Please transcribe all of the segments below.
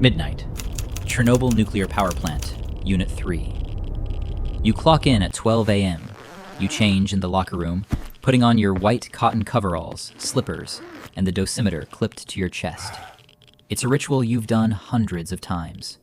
Midnight. Chernobyl Nuclear Power Plant, Unit 3. You clock in at 12 a.m. You change in the locker room, putting on your white cotton coveralls, slippers, and the dosimeter clipped to your chest. It's a ritual you've done hundreds of times.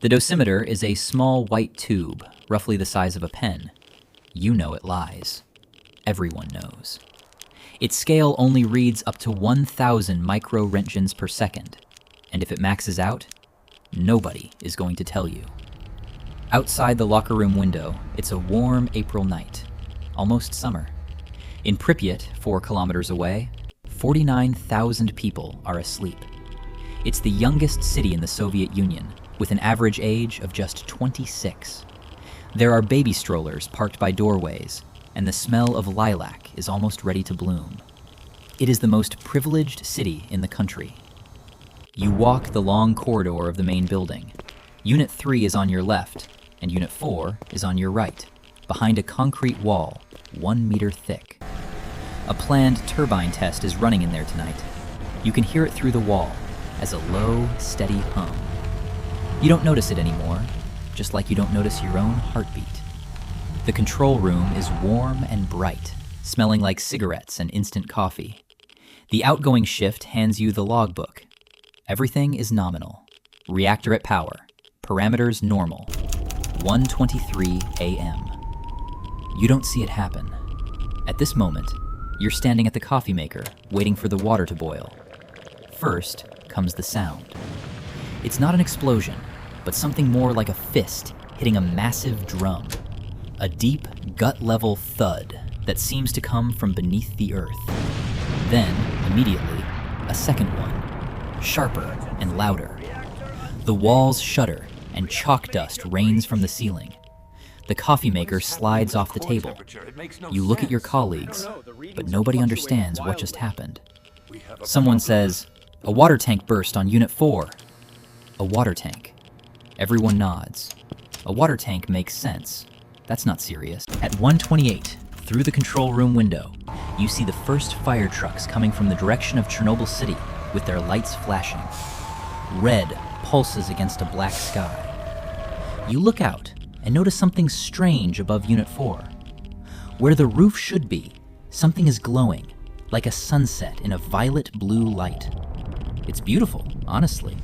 The dosimeter is a small white tube, roughly the size of a pen. You know it lies. Everyone knows. Its scale only reads up to 1,000 micro-roentgens per second, and if it maxes out, nobody is going to tell you. Outside the locker room window, it's a warm April night, almost summer. In Pripyat, 4 kilometers away, 49,000 people are asleep. It's the youngest city in the Soviet Union, with an average age of just 26. There are baby strollers parked by doorways, and the smell of lilac is almost ready to bloom. It is the most privileged city in the country. You walk the long corridor of the main building. Unit 3 is on your left, and Unit 4 is on your right, behind a concrete wall, 1 meter thick. A planned turbine test is running in there tonight. You can hear it through the wall, as a low, steady hum. You don't notice it anymore, just like you don't notice your own heartbeat. The control room is warm and bright, smelling like cigarettes and instant coffee. The outgoing shift hands you the logbook. Everything is nominal. Reactor at power. Parameters normal. 1:23 a.m. You don't see it happen. At this moment, you're standing at the coffee maker, waiting for the water to boil. First comes the sound. It's not an explosion, but something more like a fist hitting a massive drum. A deep, gut-level thud that seems to come from beneath the earth. Then, immediately, a second one, sharper and louder. The walls shudder, and chalk dust rains from the ceiling. The coffee maker slides off the table. You look at your colleagues, but nobody understands what just happened. Someone says, "A water tank burst on Unit 4. A water tank. Everyone nods. A water tank makes sense. That's not serious. At 1:28, through the control room window, you see the first fire trucks coming from the direction of Chernobyl City with their lights flashing. Red pulses against a black sky. You look out and notice something strange above Unit 4. Where the roof should be, something is glowing, like a sunset in a violet-blue light. It's beautiful, honestly.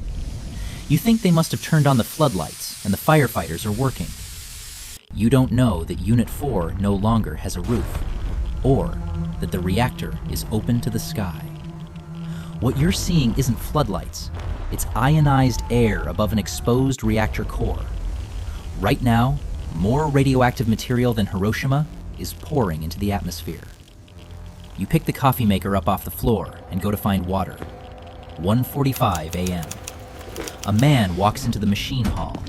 You think they must have turned on the floodlights and the firefighters are working. You don't know that Unit 4 no longer has a roof, or that the reactor is open to the sky. What you're seeing isn't floodlights, it's ionized air above an exposed reactor core. Right now, more radioactive material than Hiroshima is pouring into the atmosphere. You pick the coffee maker up off the floor and go to find water. 1:45 a.m. A man walks into the machine hall.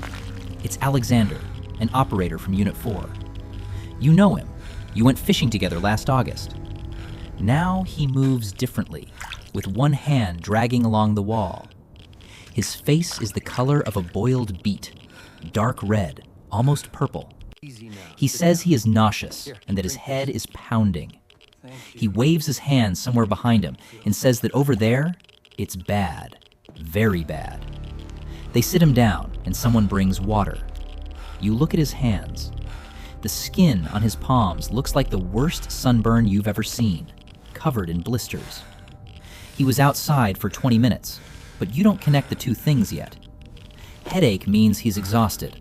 It's Alexander, an operator from Unit 4. You know him. You went fishing together last August. Now he moves differently, with one hand dragging along the wall. His face is the color of a boiled beet, dark red, almost purple. He says he is nauseous and that his head is pounding. He waves his hand somewhere behind him and says that over there, it's bad, very bad. They sit him down and someone brings water. You look at his hands. The skin on his palms looks like the worst sunburn you've ever seen, covered in blisters. He was outside for 20 minutes, but you don't connect the two things yet. Headache means he's exhausted.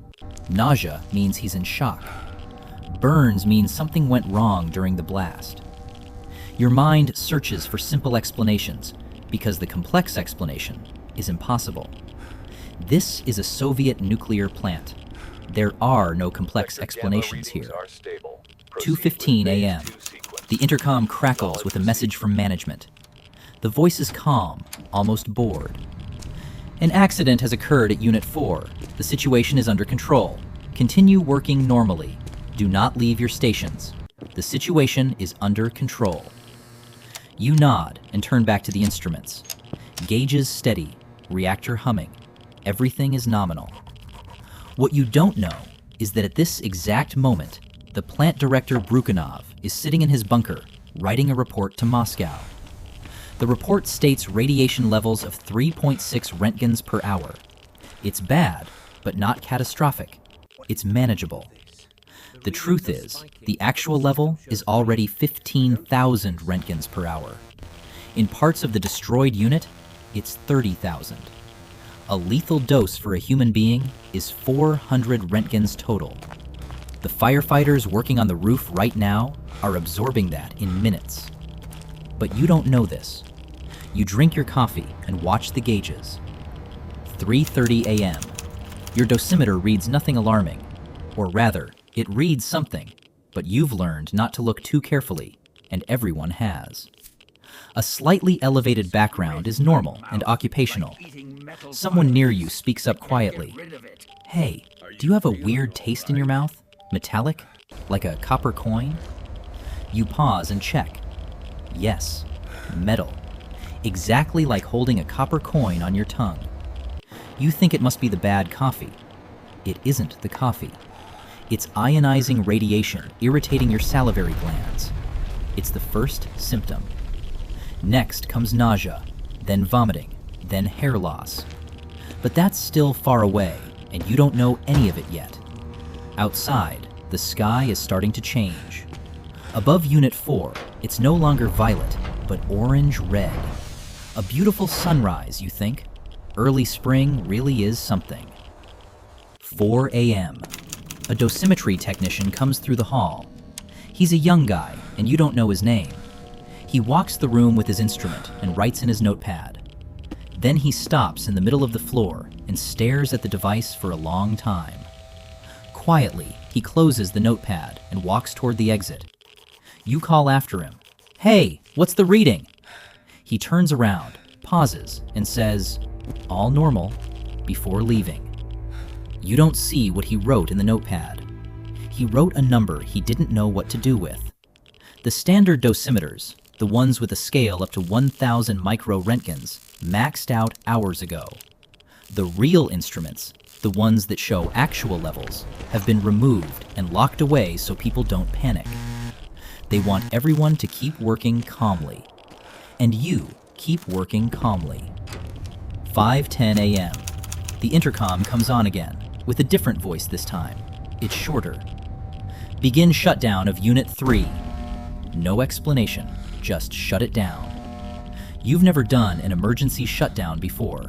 Nausea means he's in shock. Burns means something went wrong during the blast. Your mind searches for simple explanations, because the complex explanation is impossible. This is a Soviet nuclear plant. There are no complex explanations here. 2:15 a.m. The intercom crackles with a message from management. The voice is calm, almost bored. An accident has occurred at Unit 4. The situation is under control. Continue working normally. Do not leave your stations. The situation is under control. You nod and turn back to the instruments. Gauges steady, reactor humming. Everything is nominal. What you don't know is that at this exact moment, the plant director Brukhanov is sitting in his bunker, writing a report to Moscow. The report states radiation levels of 3.6 roentgens per hour. It's bad, but not catastrophic. It's manageable. The truth is, the actual level is already 15,000 Roentgens per hour. In parts of the destroyed unit, it's 30,000. A lethal dose for a human being is 400 Roentgens total. The firefighters working on the roof right now are absorbing that in minutes. But you don't know this. You drink your coffee and watch the gauges. 3:30 a.m. Your dosimeter reads nothing alarming. Or rather, it reads something, but you've learned not to look too carefully, and everyone has. A slightly elevated background is normal and occupational. Someone near you speaks up quietly. Hey, do you have a weird taste in your mouth? Metallic? Like a copper coin? You pause and check. Yes, metal. Exactly like holding a copper coin on your tongue. You think it must be the bad coffee. It isn't the coffee. It's ionizing radiation irritating your salivary glands. It's the first symptom. Next comes nausea, then vomiting, then hair loss. But that's still far away, and you don't know any of it yet. Outside, the sky is starting to change. Above Unit 4, it's no longer violet, but orange-red. A beautiful sunrise, you think? Early spring really is something. 4 a.m. A dosimetry technician comes through the hall. He's a young guy, and you don't know his name. He walks the room with his instrument and writes in his notepad. Then he stops in the middle of the floor and stares at the device for a long time. Quietly, he closes the notepad and walks toward the exit. You call after him. Hey, what's the reading? He turns around, pauses, and says, all normal, before leaving. You don't see what he wrote in the notepad. He wrote a number he didn't know what to do with. The standard dosimeters, the ones with a scale up to 1,000 micro-Roentgens, maxed out hours ago. The real instruments, the ones that show actual levels, have been removed and locked away so people don't panic. They want everyone to keep working calmly. And you keep working calmly. 5:10 a.m. The intercom comes on again, with a different voice this time. It's shorter. Begin shutdown of Unit 3. No explanation, just shut it down. You've never done an emergency shutdown before.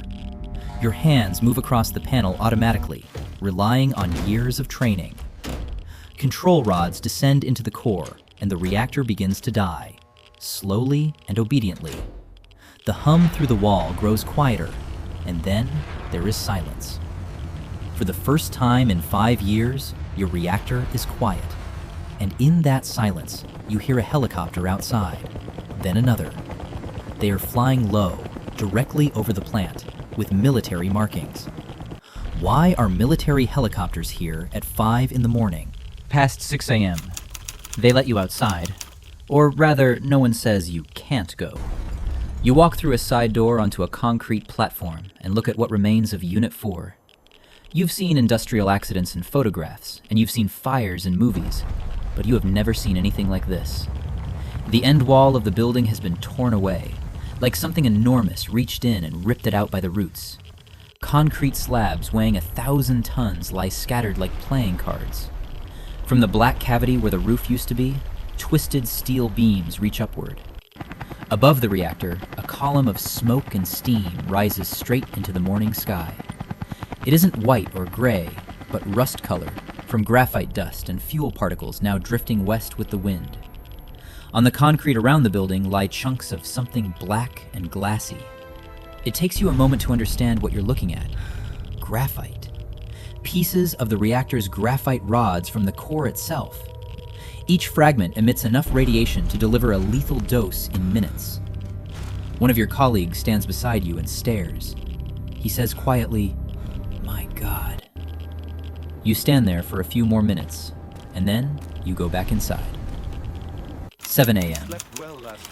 Your hands move across the panel automatically, relying on years of training. Control rods descend into the core, and the reactor begins to die, slowly and obediently. The hum through the wall grows quieter, and then there is silence. For the first time in 5 years, your reactor is quiet. And in that silence, you hear a helicopter outside, then another. They are flying low, directly over the plant, with military markings. Why are military helicopters here at 5 in the morning? Past 6 a.m. They let you outside. Or rather, no one says you can't go. You walk through a side door onto a concrete platform and look at what remains of Unit 4. You've seen industrial accidents in photographs, and you've seen fires in movies, but you have never seen anything like this. The end wall of the building has been torn away, like something enormous reached in and ripped it out by the roots. Concrete slabs weighing 1,000 tons lie scattered like playing cards. From the black cavity where the roof used to be, twisted steel beams reach upward. Above the reactor, a column of smoke and steam rises straight into the morning sky. It isn't white or gray, but rust-colored from graphite dust and fuel particles now drifting west with the wind. On the concrete around the building lie chunks of something black and glassy. It takes you a moment to understand what you're looking at. Graphite. Pieces of the reactor's graphite rods from the core itself. Each fragment emits enough radiation to deliver a lethal dose in minutes. One of your colleagues stands beside you and stares. He says quietly, "My God." You stand there for a few more minutes, and then you go back inside. 7 a.m.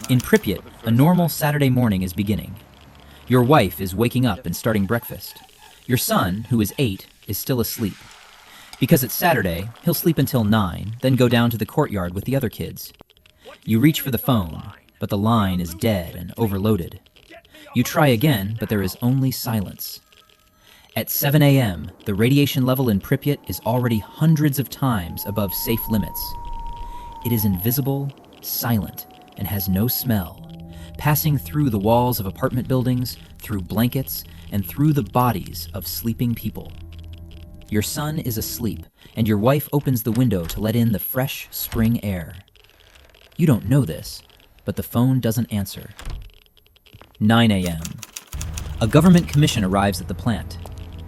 In Pripyat, a normal Saturday morning is beginning. Your wife is waking up and starting breakfast. Your son, who is 8, is still asleep. Because it's Saturday, he'll sleep until 9, then go down to the courtyard with the other kids. You reach for the phone, but the line is dead and overloaded. You try again, but there is only silence. At 7 a.m., the radiation level in Pripyat is already hundreds of times above safe limits. It is invisible, silent, and has no smell, passing through the walls of apartment buildings, through blankets, and through the bodies of sleeping people. Your son is asleep, and your wife opens the window to let in the fresh spring air. You don't know this, but the phone doesn't answer. 9 a.m. A government commission arrives at the plant.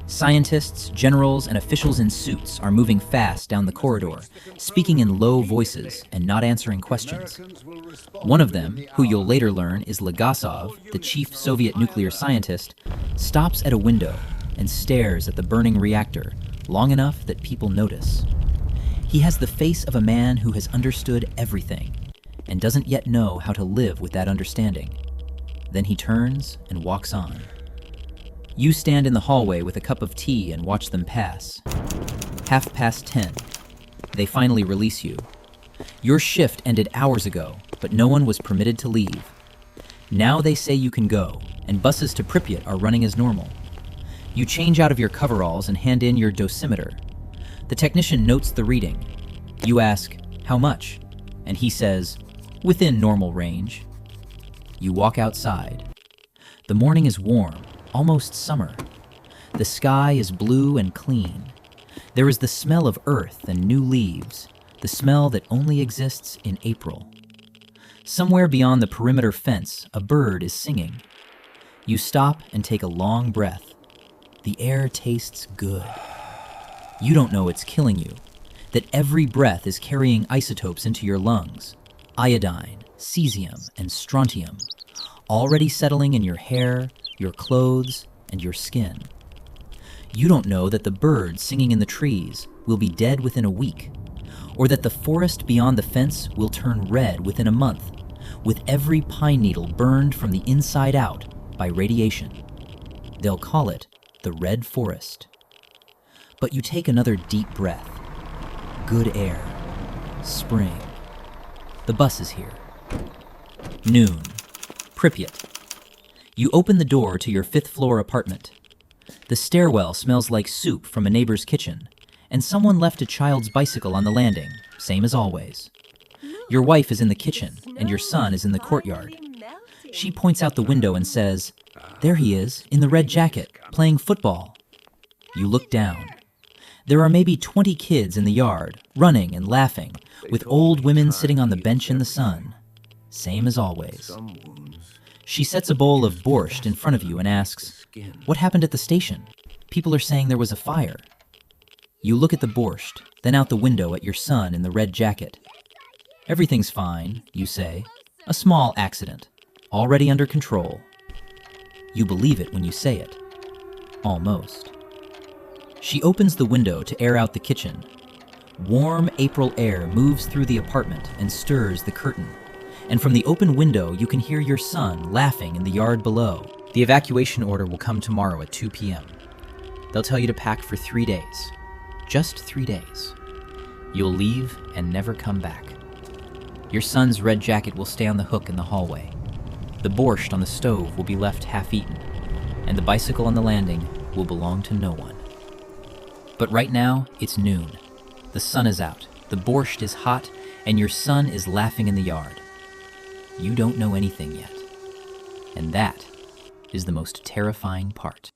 Scientists, generals, and officials in suits are moving fast down the corridor, speaking in low voices and not answering questions. One of them, who you'll later learn is Legasov, the chief Soviet nuclear scientist, stops at a window and stares at the burning reactor long enough that people notice. He has the face of a man who has understood everything and doesn't yet know how to live with that understanding. Then he turns and walks on. You stand in the hallway with a cup of tea and watch them pass. 10:30. They finally release you. Your shift ended hours ago, but no one was permitted to leave. Now they say you can go, and buses to Pripyat are running as normal. You change out of your coveralls and hand in your dosimeter. The technician notes the reading. You ask, "How much?" And he says, "Within normal range." You walk outside. The morning is warm, almost summer. The sky is blue and clean. There is the smell of earth and new leaves, the smell that only exists in April. Somewhere beyond the perimeter fence, a bird is singing. You stop and take a long breath. The air tastes good. You don't know it's killing you, that every breath is carrying isotopes into your lungs, iodine, cesium, and strontium, already settling in your hair, your clothes, and your skin. You don't know that the bird singing in the trees will be dead within a week, or that the forest beyond the fence will turn red within a month, with every pine needle burned from the inside out by radiation. They'll call it the Red Forest. But you take another deep breath. Good air. Spring. The bus is here. Noon. Pripyat. You open the door to your 5th-floor apartment. The stairwell smells like soup from a neighbor's kitchen, and someone left a child's bicycle on the landing, same as always. Your wife is in the kitchen, and your son is in the courtyard. She points out the window and says, "There he is, in the red jacket, playing football." You look down. There are maybe 20 kids in the yard, running and laughing, with old women sitting on the bench in the sun. Same as always. She sets a bowl of borscht in front of you and asks, "What happened at the station? People are saying there was a fire." You look at the borscht, then out the window at your son in the red jacket. "Everything's fine," you say. "A small accident. Already under control." You believe it when you say it. Almost. She opens the window to air out the kitchen. Warm April air moves through the apartment and stirs the curtain. And from the open window, you can hear your son laughing in the yard below. The evacuation order will come tomorrow at 2 p.m. They'll tell you to pack for 3 days. Just 3 days. You'll leave and never come back. Your son's red jacket will stay on the hook in the hallway. The borscht on the stove will be left half-eaten, and the bicycle on the landing will belong to no one. But right now, it's noon. The sun is out, the borscht is hot, and your son is laughing in the yard. You don't know anything yet. And that is the most terrifying part.